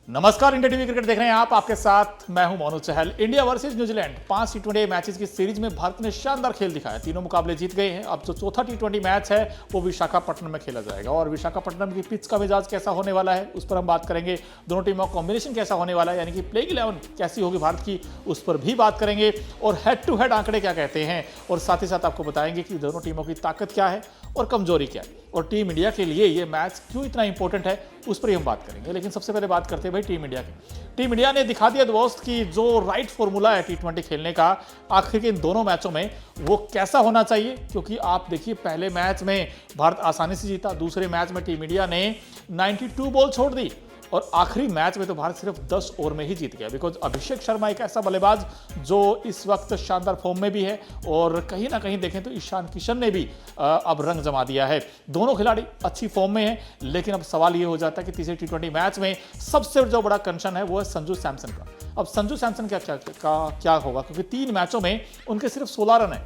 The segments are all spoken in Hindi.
नमस्कार, इंडिया टीवी क्रिकेट देख रहे हैं आप। आपके साथ मैं हूं मोनू चहल। इंडिया वर्सेस न्यूजीलैंड 5 टी20 मैचेस की सीरीज में भारत ने शानदार खेल दिखाया। तीनों मुकाबले जीत गए हैं। अब जो चौथा टी20 मैच है वो विशाखापट्टनम में खेला जाएगा और विशाखापट्टनम की पिच का मिजाज कैसा होने वाला है उस पर हम बात करेंगे। दोनों टीमों का कॉम्बिनेशन कैसा होने वाला है, यानी कि प्लेइंग 11 कैसी होगी भारत की, उस पर भी बात करेंगे। और हेड टू हेड आंकड़े क्या कहते हैं, और साथ ही साथ आपको बताएंगे कि दोनों टीमों की ताकत क्या है और कमजोरी क्या है, और टीम इंडिया के लिए ये मैच क्यों इतना इंपॉर्टेंट है उस पर ही हम बात करेंगे। लेकिन सबसे पहले बात करते हैं भाई टीम इंडिया की। टीम इंडिया ने दिखा दिया दोस्त कि जो राइट फॉर्मूला है टी20 खेलने का आखिर के इन दोनों मैचों में वो कैसा होना चाहिए। क्योंकि आप देखिए, पहले मैच में भारत आसानी से जीता, दूसरे मैच में टीम इंडिया ने 92 बॉल छोड़ दी और आखिरी मैच में तो भारत सिर्फ 10 ओवर में ही जीत गया। बिकॉज अभिषेक शर्मा एक ऐसा बल्लेबाज जो इस वक्त शानदार फॉर्म में भी है, और कहीं ना कहीं देखें तो ईशान किशन ने भी अब रंग जमा दिया है। दोनों खिलाड़ी अच्छी फॉर्म में हैं, लेकिन अब सवाल ये हो जाता है कि तीसरे टी20 मैच में सबसे जो बड़ा कंसर्न है वो है संजू सैमसन का। अब संजू सैमसन क्या होगा, क्योंकि 3 मैचों में उनके सिर्फ 16 रन है।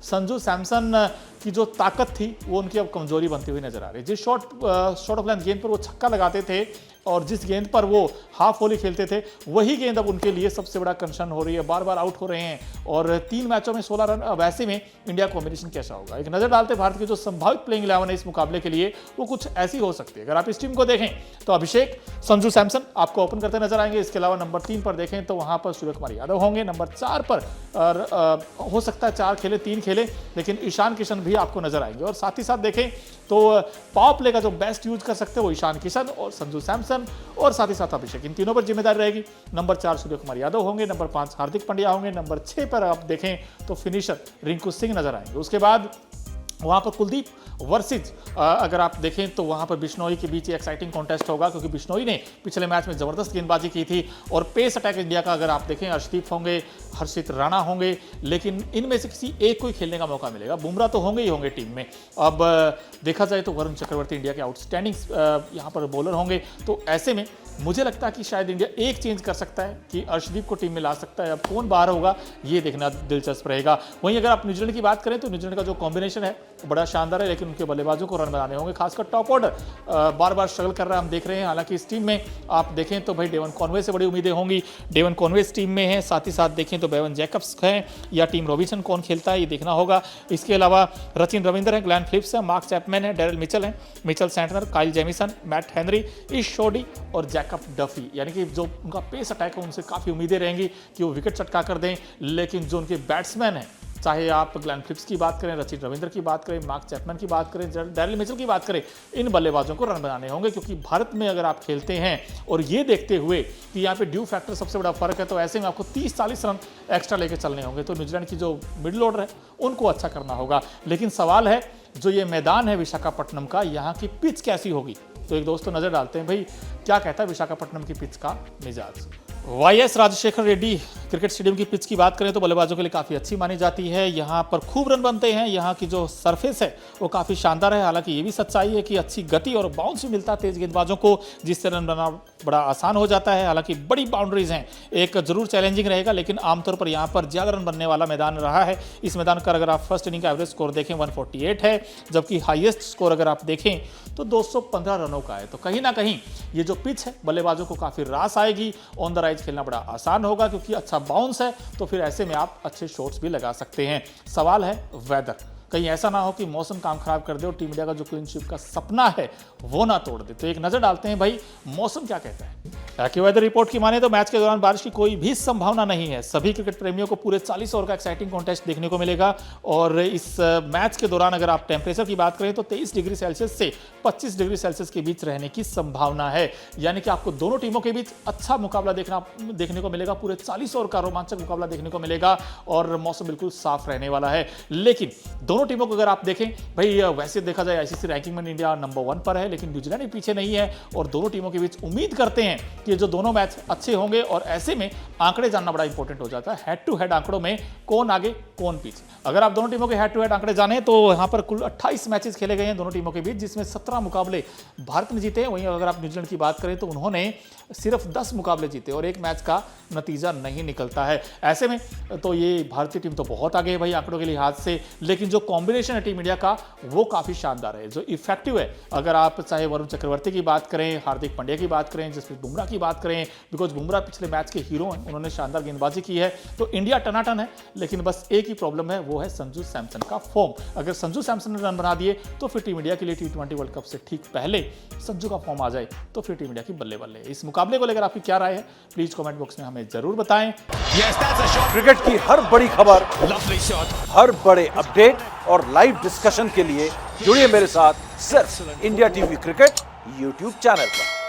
संजू सैमसन की जो ताकत थी वो उनकी अब कमजोरी बनती हुई नजर आ रही है। जिस शॉर्ट ऑफ लेंथ गेंद पर वो छक्का लगाते थे और जिस गेंद पर वो हाफ वॉली खेलते थे, वही गेंद अब उनके लिए सबसे बड़ा कंसर्न हो रही है। बार बार आउट हो रहे हैं और 3 मैचों में 16 रन। अब ऐसे में इंडिया कॉम्बिनेशन कैसा होगा, एक नजर डालते भारत की जो संभावित प्लेइंग 11 है इस मुकाबले के लिए, वो कुछ ऐसी हो सकती है। अगर आप इस टीम को देखें तो अभिषेक, संजू सैमसन आपको ओपन करते नजर आएंगे। इसके अलावा नंबर 3 पर देखें तो वहां पर सूर्य कुमार यादव होंगे। नंबर 4 पर हो सकता है 4 खेले 3 खेले, लेकिन ईशान किशन भी आपको नजर आएंगे। और साथ ही साथ देखें तो पावर प्ले का जो बेस्ट यूज कर सकते हैं वो ईशान किशन और संजू सैमसन और साथ ही साथ अभिषेक, इन तीनों पर जिम्मेदारी रहेगी। नंबर 4 सूर्य कुमार यादव होंगे, नंबर 5 हार्दिक पांड्या होंगे, नंबर 6 पर आप देखें तो फिनिशर रिंकू सिंह नजर आएंगे। उसके बाद वहां पर कुलदीप वर्सेज अगर आप देखें तो वहां पर बिश्नोई के बीच एक्साइटिंग कॉन्टेस्ट होगा, क्योंकि बिश्नोई ने पिछले मैच में जबरदस्त गेंदबाजी की थी। और पेस अटैक इंडिया का अगर आप देखें, अर्शदीप होंगे, हर्षित राणा होंगे, लेकिन इनमें से किसी एक को ही खेलने का मौका मिलेगा। बुमराह तो होंगे ही होंगे टीम में। अब देखा जाए तो वरुण चक्रवर्ती इंडिया के आउटस्टैंडिंग यहाँ पर बॉलर होंगे। तो ऐसे में मुझे लगता है कि शायद इंडिया एक चेंज कर सकता है कि अर्शदीप को टीम में ला सकता है। अब कौन बाहर होगा ये देखना दिलचस्प रहेगा। वहीं अगर आप न्यूजीलैंड की बात करें तो न्यूजीलैंड का जो कॉम्बिनेशन है बड़ा शानदार है, लेकिन उनके बल्लेबाजों को रन बनाने होंगे। खासकर टॉप ऑर्डर बार बार स्ट्रगल कर रहा है, हम देख रहे हैं। हालांकि इस टीम में आप देखें तो भाई डेवन कॉनवे से बड़ी उम्मीदें होंगी। डेवन कॉनवे इस टीम में है, साथ ही साथ देखें तो बेवन जैकब्स हैं या टीम रॉबिन्सन कौन खेलता है ये देखना होगा। इसके अलावा रचिन रविंद्र है, ग्लैन फिलिप्स है, मार्क चैपमैन है, डेरिल मिचेल है, Mitchell Santner, Kyle Jameson, Matt Henry, इश शोडी और जैकब डफी। यानी कि जो उनका पेस अटैक है उनसे काफ़ी उम्मीदें रहेंगी कि वो विकेट चटका कर दें। लेकिन जो उनके बैट्समैन हैं, चाहे आप ग्लैन फिलिप्स की बात करें, रचिन रविंद्र की बात करें, मार्क चैपमैन की बात करें, डेरिल मिचेल की बात करें, इन बल्लेबाजों को रन बनाने होंगे। क्योंकि भारत में अगर आप खेलते हैं और ये देखते हुए कि यहाँ पे ड्यू फैक्टर सबसे बड़ा फर्क है, तो ऐसे में आपको 30-40 रन एक्स्ट्रा लेके चलने होंगे। तो न्यूजीलैंड की जो मिडिल ऑर्डर है उनको अच्छा करना होगा। लेकिन सवाल है जो ये मैदान है विशाखापट्टनम का, यहाँ की पिच कैसी होगी। तो एक दोस्तों नजर डालते हैं भाई क्या कहता है विशाखापट्टनम की पिच का मिजाज। YS Rajasekhara Reddy cricket stadium की पिच की बात करें तो बल्लेबाजों के लिए काफ़ी अच्छी मानी जाती है। यहाँ पर खूब रन बनते हैं, यहाँ की जो सरफेस है वो काफ़ी शानदार है। हालांकि ये भी सच्चाई है कि अच्छी गति और बाउंस भी मिलता है तेज गेंदबाजों को, जिससे रन बनाना बड़ा आसान हो जाता है। हालांकि बड़ी बाउंड्रीज हैं, एक जरूर चैलेंजिंग रहेगा, लेकिन आमतौर पर यहाँ पर ज़्यादा रन बनने वाला मैदान रहा है। इस मैदान का अगर आप फर्स्ट इनिंग का एवरेज स्कोर देखें 148 है, जबकि हाईएस्ट स्कोर अगर आप देखें तो 215 रनों का है। तो कहीं ना कहीं ये जो पिच है बल्लेबाजों को काफ़ी रास आएगी। ऑन द राइज खेलना बड़ा आसान होगा क्योंकि अच्छा बाउंस है, तो फिर ऐसे में आप अच्छे शॉट्स भी लगा सकते हैं। सवाल है वेदर, कहीं ऐसा ना हो कि मौसम काम खराब कर दे और टीम इंडिया का जो क्लीन स्वीप का सपना है वो ना तोड़ दे। तो एक नजर डालते हैं भाई मौसम क्या कहता है। वेदर रिपोर्ट की माने तो मैच के दौरान बारिश की कोई भी संभावना नहीं है। सभी क्रिकेट प्रेमियों को पूरे 40 ओवर का एक्साइटिंग कॉन्टेस्ट देखने को मिलेगा। और इस मैच के दौरान अगर आप टेम्परेचर की बात करें तो 23 डिग्री सेल्सियस से 25 डिग्री सेल्सियस के बीच रहने की संभावना है। यानी कि आपको दोनों टीमों के बीच अच्छा मुकाबला देखने को मिलेगा, पूरे 40 ओवर का रोमांचक मुकाबला देखने को मिलेगा और मौसम बिल्कुल साफ रहने वाला है। लेकिन दोनों टीमों को अगर आप देखें भाई, वैसे देखा जाए आईसीसी रैंकिंग में इंडिया नंबर 1 पर है, लेकिन न्यूजीलैंड भी पीछे नहीं है। और दोनों टीमों के बीच उम्मीद करते हैं कि जो दोनों मैच अच्छे होंगे। और ऐसे में आंकड़े जानना बड़ा इंपॉर्टेंट हो जाता है। हेड टू हेड आंकड़ों में कौन आगे कौन पीछे। अगर आप दोनों टीमों के हेड टू हेड आंकड़े जाने तो यहां पर कुल 28 मैचेस खेले गए हैं दोनों टीमों के बीच, जिसमें 17 मुकाबले भारत ने जीते हैं। वहीं अगर आप न्यूजीलैंड की बात करें तो उन्होंने सिर्फ 10 मुकाबले जीते और एक मैच का नतीजा नहीं निकलता है। ऐसे में तो ये भारतीय टीम तो बहुत आगे है भाई आंकड़ों के लिहाज से, लेकिन जो कॉम्बिनेशन है टीम इंडिया का वो काफी शानदार है, जो इफेक्टिव है। अगर आप चाहे वरुण चक्रवर्ती की बात करें, हार्दिक पांड्या की बात करें, जसप्रीत बुमराह की बात करें, बिकॉज बुमराह पिछले मैच के हीरो हैं, उन्होंने शानदार गेंदबाजी की है, तो इंडिया टनाटन है। लेकिन बस एक ही प्रॉब्लम है, वो है संजू सैमसन का फॉर्म। अगर संजू सैमसन ने रन बना दिए तो फिर टीम इंडिया के लिए T20 वर्ल्ड कप से ठीक पहले संजू का फॉर्म आ जाए तो फिर टीम इंडिया की बल्ले बल्ले। इस मुकाबले को लेकर आपकी क्या राय है, प्लीज कमेंट बॉक्स में हमें जरूर बताएं। क्रिकेट की हर बड़ी खबर, हर बड़े अपडेट और लाइव डिस्कशन के लिए जुड़िए मेरे साथ सिर्फ India TV cricket YouTube channel पर।